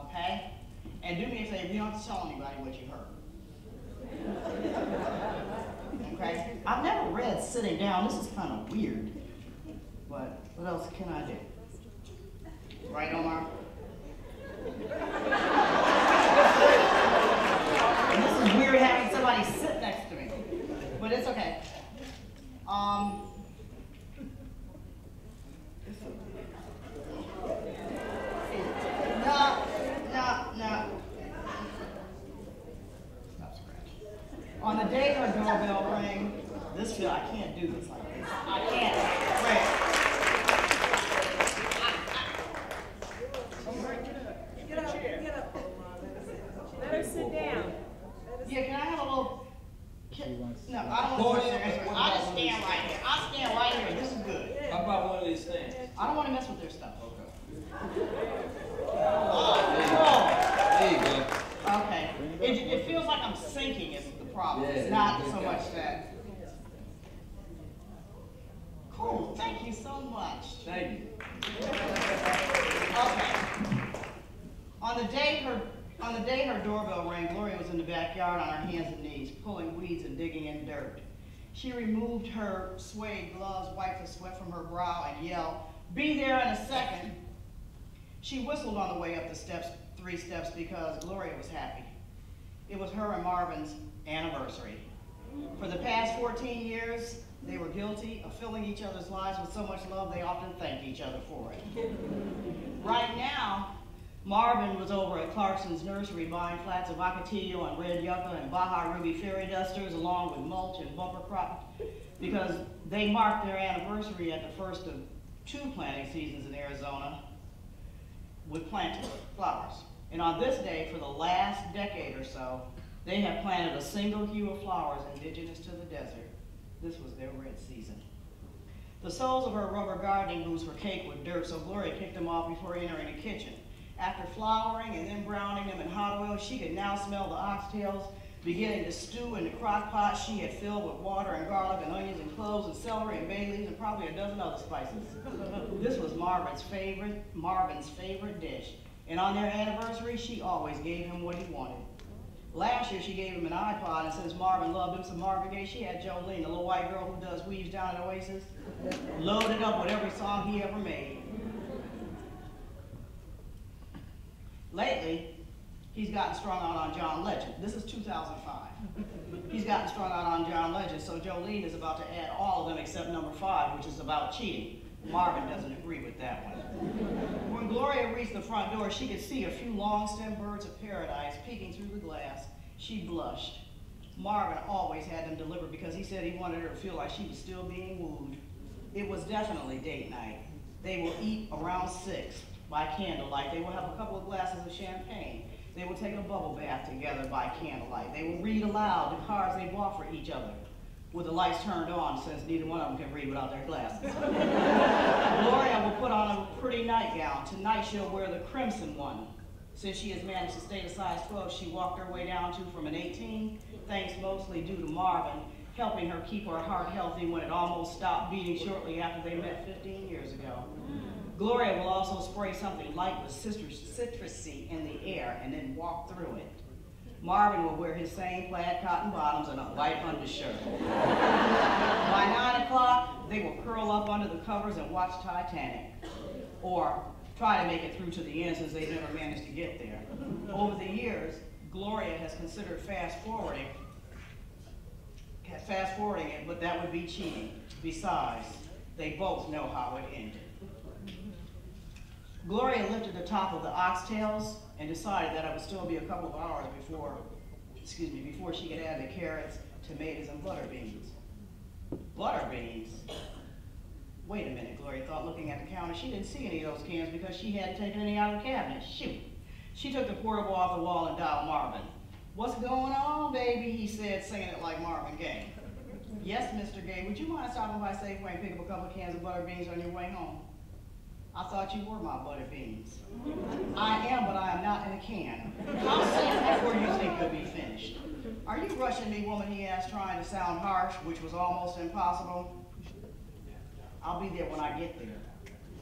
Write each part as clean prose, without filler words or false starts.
okay? And do me a favor, you don't have to tell anybody what you heard. Okay? I've never read sitting down. This is kind of weird. But what else can I do? Right, Omar? And this is weird having somebody sit next to me. But it's okay. No. Stop scratching. On the day her doorbell rang, I can't do this like this. I can't. Wait. Get up. Let her sit down. Yeah, can I have a little... No, I don't want to sit there. I'll just stand right here. I'll stand right here. This is good. How about one of these things? I don't want to mess with their stuff. Okay. Oh, There you go. okay. It feels like I'm sinking is the problem. Yeah, It's not so much that. Cool. Thank you so much. Thank you. Okay. On the day her doorbell rang, Gloria was in the backyard on her hands and knees, pulling weeds and digging in dirt. She removed her suede gloves, wiped the sweat from her brow, and yelled, "Be there in a second." She whistled on the way up the steps, 3 steps, because Gloria was happy. It was her and Marvin's anniversary. For the past 14 years, they were guilty of filling each other's lives with so much love they often thanked each other for it. Right now, Marvin was over at Clarkson's nursery buying flats of Ocotillo and red yucca and Baja Ruby fairy dusters along with mulch and bumper crop because they marked their anniversary at the first of 2 planting seasons in Arizona with planted flowers. And on this day, for the last decade or so, they have planted a single hue of flowers indigenous to the desert. This was their red season. The soles of her rubber gardening boots were caked with dirt, so Gloria kicked them off before entering the kitchen. After flouring and then browning them in hot oil, she could now smell the oxtails beginning to stew in the crock pot she had filled with water and garlic and onions and cloves and celery and bay leaves and probably a dozen other spices. This was Marvin's favorite dish. And on their anniversary, she always gave him what he wanted. Last year, she gave him an iPod, and since Marvin loved him some Marvin Gaye, she had Jolene, the little white girl who does weaves down at Oasis, loaded up with every song he ever made. Lately, he's gotten strung out on John Legend. This is 2005. He's gotten strung out on John Legend, so Jolene is about to add all of them except number 5, which is about cheating. Marvin doesn't agree with that one. When Gloria reached the front door, she could see a few long-stemmed birds of paradise peeking through the glass. She blushed. Marvin always had them delivered because he said he wanted her to feel like she was still being wooed. It was definitely date night. They will eat around 6 by candlelight. They will have a couple of glasses of champagne. They will take a bubble bath together by candlelight. They will read aloud the cards they bought for each other, with the lights turned on since neither one of them can read without their glasses. Gloria will put on a pretty nightgown. Tonight she'll wear the crimson one. Since she has managed to stay to size 12, she walked her way down to from an 18, thanks mostly due to Marvin, helping her keep her heart healthy when it almost stopped beating shortly after they met 15 years ago. Gloria will also spray something light with citrusy in the air and then walk through it. Marvin will wear his same plaid cotton bottoms and a white undershirt. By 9 o'clock, they will curl up under the covers and watch Titanic, or try to make it through to the end since they've never managed to get there. Over the years, Gloria has considered fast-forwarding it, but that would be cheating. Besides, they both know how it ended. Gloria lifted the top of the oxtails and decided that it would still be a couple of hours before she could add the carrots, tomatoes, and butter beans. Butter beans? Wait a minute, Gloria thought, looking at the counter. She didn't see any of those cans because she hadn't taken any out of the cabinet. Shoot. She took the portable off the wall and dialed Marvin. "What's going on, baby?" he said, singing it like Marvin Gaye. "Yes, Mr. Gaye, would you mind stopping by Safeway and pick up a couple of cans of butter beans on your way home?" "I thought you were my butter beans." "I am, but I am not in a can. How soon before you think you'll be finished?" "Are you rushing me, woman?" he asked, trying to sound harsh, which was almost impossible. "I'll be there when I get there."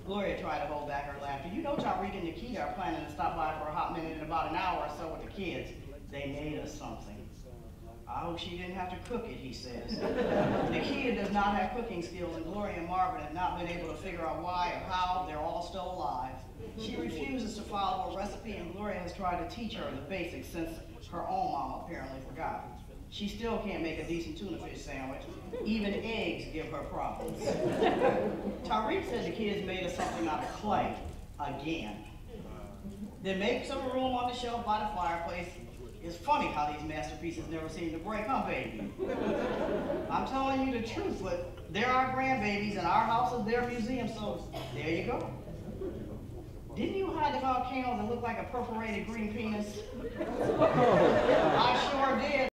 Gloria tried to hold back her laughter. You know Tariq and Nikita are planning to stop by for a hot minute in about an hour or so with the kids. They made us something. I hope she didn't have to cook it, he says. Nikita does not have cooking skills, and Gloria and Marvin have not been able to figure out why or how they're all still alive. She refuses to follow a recipe, and Gloria has tried to teach her the basics since her own mom apparently forgot. She still can't make a decent tuna fish sandwich. Even eggs give her problems. Tariq said the kids made us something out of clay, again. Then make some room on the shelf by the fireplace. It's funny how these masterpieces never seem to break, huh, baby? I'm telling you the truth, but they're our grandbabies and our house is their museum, so there you go. Didn't you hide the volcano that looked like a perforated green penis? I sure did.